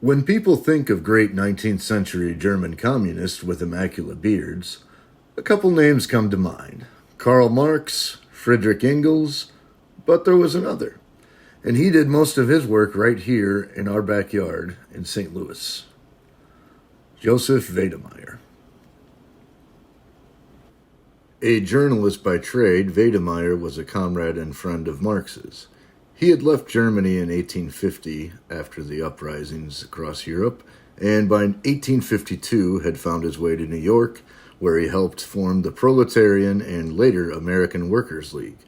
When people think of great 19th century German communists with immaculate beards, a couple names come to mind. Karl Marx, Friedrich Engels, but there was another. And he did most of his work right here in our backyard in St. Louis. Joseph Wedemeyer. A journalist by trade, Wedemeyer was a comrade and friend of Marx's. He had left Germany in 1850 after the uprisings across Europe, and by 1852 had found his way to New York, where he helped form the Proletarian and later American Workers' League.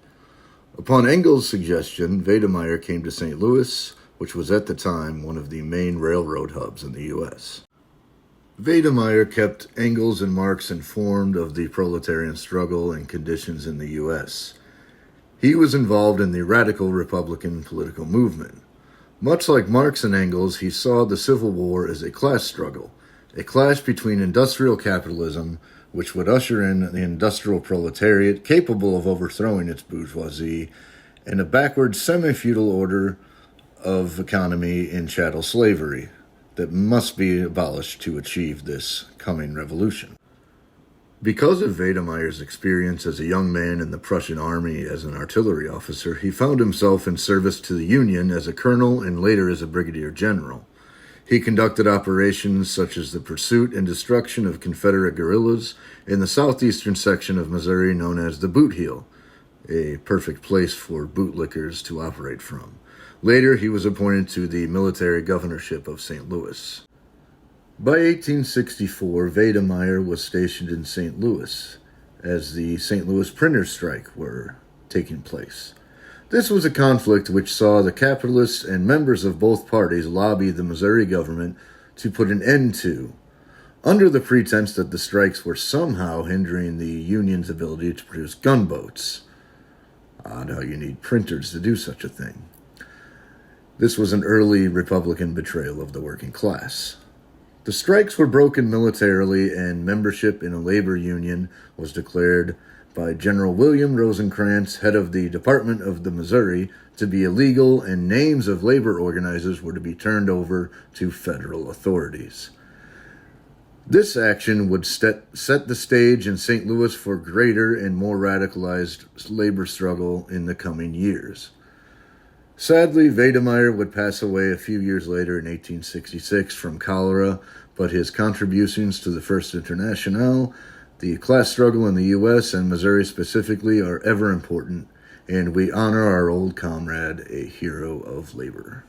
Upon Engels' suggestion, Wedemeyer came to St. Louis, which was at the time one of the main railroad hubs in the U.S. Wedemeyer kept Engels and Marx informed of the proletarian struggle and conditions in the U.S. He was involved in the radical Republican political movement. Much like Marx and Engels, he saw the Civil War as a class struggle, a clash between industrial capitalism, which would usher in the industrial proletariat capable of overthrowing its bourgeoisie, and a backward semi-feudal order of economy in chattel slavery that must be abolished to achieve this coming revolution. Because of Wedemeyer's experience as a young man in the Prussian army as an artillery officer, he found himself in service to the Union as a colonel and later as a brigadier general. He conducted operations such as the pursuit and destruction of Confederate guerrillas in the southeastern section of Missouri known as the Boot Heel, a perfect place for bootlickers to operate from. Later, he was appointed to the military governorship of St. Louis. By 1864, Wedemeyer was stationed in St. Louis as the St. Louis printers' strike were taking place. This was a conflict which saw the capitalists and members of both parties lobby the Missouri government to put an end to, under the pretense that the strikes were somehow hindering the Union's ability to produce gunboats. Odd how you need printers to do such a thing. This was an early Republican betrayal of the working class. The strikes were broken militarily, and membership in a labor union was declared by General William Rosecrans, head of the Department of the Missouri, to be illegal, and names of labor organizers were to be turned over to federal authorities. This action would set the stage in St. Louis for greater and more radicalized labor struggle in the coming years. Sadly, Wedemeyer would pass away a few years later in 1866 from cholera, but his contributions to the First Internationale, the class struggle in the U.S. and Missouri specifically, are ever important, and we honor our old comrade, a hero of labor.